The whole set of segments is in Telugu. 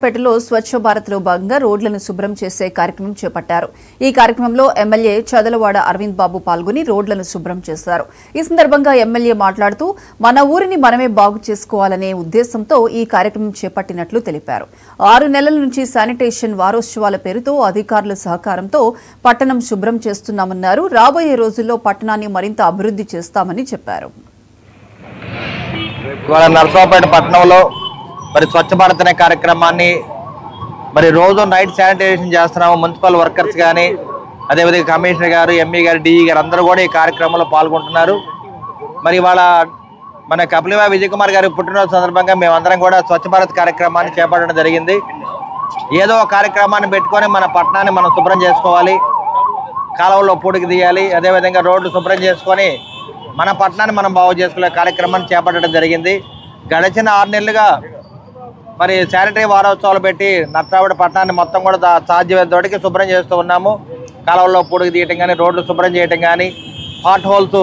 పేటలో స్వచ్ఛ భారత్ లో భాగంగా రోడ్లను శుభ్రం చేసే కార్యక్రమం చేపట్టారు. ఈ కార్యక్రమంలో ఎమ్మెల్యే చదలవాడ అరవింద్ బాబు పాల్గొని రోడ్లను శుభ్రం చేశారు. ఈ సందర్భంగా ఎమ్మెల్యే మాట్లాడుతూ మన ఊరిని మనమే బాగు చేసుకోవాలనే ఉద్దేశంతో ఈ కార్యక్రమం చేపట్టినట్లు తెలిపారు. 6 నెలల నుంచి శానిటేషన్ వారోత్సవాల పేరుతో అధికారుల సహకారంతో పట్టణం శుభ్రం చేస్తున్నామన్నారు. రాబోయే రోజుల్లో పట్టణాన్ని మరింత అభివృద్ధి చేస్తామని చెప్పారు. మరి స్వచ్ఛ భారత్ అనే కార్యక్రమాన్ని మరి రోజు నైట్ శానిటైజేషన్ చేస్తున్నాము. మున్సిపల్ వర్కర్స్ కానీ అదేవిధంగా కమిషనర్ గారు, ఎంఈ గారు, డిఈ గారు అందరూ కూడా ఈ కార్యక్రమంలో పాల్గొంటున్నారు. మరి ఇవాళ మన కపిలవా విజయ్ కుమార్ గారి పుట్టినరోజు సందర్భంగా మేమందరం కూడా స్వచ్ఛ భారత్ కార్యక్రమాన్ని చేపట్టడం జరిగింది. ఏదో ఒక కార్యక్రమాన్ని పెట్టుకొని మన పట్టణాన్ని మనం శుభ్రం చేసుకోవాలి, కాలువల్లో పూడికి తీయాలి, అదేవిధంగా రోడ్లు శుభ్రం చేసుకొని మన పట్టణాన్ని మనం బాగు చేసుకునే కార్యక్రమాన్ని చేపట్టడం జరిగింది. గడిచిన 6 నెలలుగా మరి శానిటరీ వారోత్సవాలు పెట్టి నర్సాపేట పట్టణాన్ని మొత్తం కూడా సాధ్యమైన తోటికి శుభ్రం చేస్తూ ఉన్నాము. కాలువల్లో పూడికి తీయటం కానీ, రోడ్లు శుభ్రం చేయటం కానీ, హాట్ హోల్స్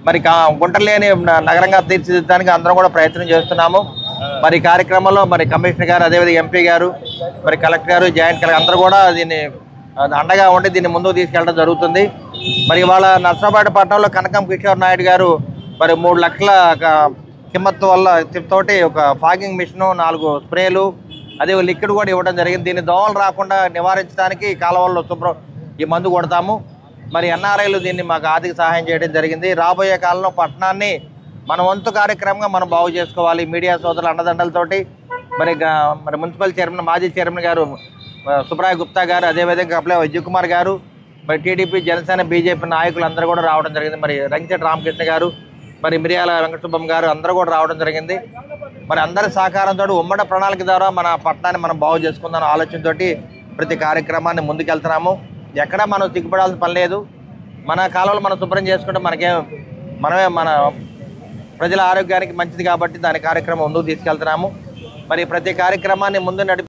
మరి గుంటలేని నగరంగా తీర్చిదిద్దడానికి అందరం కూడా ప్రయత్నం చేస్తున్నాము. మరి కార్యక్రమంలో మరి కమిషనర్ గారు, అదేవిధంగా ఎంపీ గారు, మరి కలెక్టర్ గారు, జాయింట్ కలెక్టర్ అందరూ కూడా దీన్ని అండగా ఉండి దీన్ని ముందుకు తీసుకెళ్ళడం జరుగుతుంది. మరి ఇవాళ నర్సాపేట పట్టణంలో కనకం కిషోర్ నాయుడు గారు మరి 3 లక్షల కిమ్మత్తు వల్ల తోటి ఒక ఫాగింగ్ మిషన్, 4 స్ప్రేలు, అదే లిక్విడ్ కూడా ఇవ్వడం జరిగింది. దీన్ని దోమలు రాకుండా నివారించడానికి కాలువల్లో శుభ్రం ఈ మందు కొడతాము. మరి ఎన్ఆర్ఐలు దీన్ని మాకు ఆర్థిక సహాయం చేయడం జరిగింది. రాబోయే కాలంలో పట్టణాన్ని మన వంతు కార్యక్రమంగా మనం బాగు చేసుకోవాలి. మీడియా సోదరుల అండదండలతోటి మరి మున్సిపల్ చైర్మన్, మాజీ చైర్మన్ గారు సుబ్రాయ్ గుప్తా గారు, అదేవిధంగా కపిలవా విజయ్ కుమార్ గారు, మరి టీడీపీ, జనసేన, బీజేపీ నాయకులు అందరూ కూడా రావడం జరిగింది. మరి రంగిచెట్టి రామకృష్ణ గారు, మరి మిరియాల వెంకటసుబ్బమ్మ గారు అందరూ కూడా రావడం జరిగింది. మరి అందరి సహకారంతో ఉమ్మడి ప్రణాళిక ద్వారా మన పట్టణాన్ని మనం బాగు చేసుకుందాం ఆలోచనతో ప్రతి కార్యక్రమాన్ని ముందుకెళ్తున్నాము. ఎక్కడ మనం సిగ్గుపడాల్సిన పని లేదు. మన కాలంలో మనం శుభ్రం చేసుకుంటే మనమే మన ప్రజల ఆరోగ్యానికి మంచిది కాబట్టి దాని కార్యక్రమం ముందుకు తీసుకెళ్తున్నాము. మరి ప్రతి కార్యక్రమాన్ని ముందు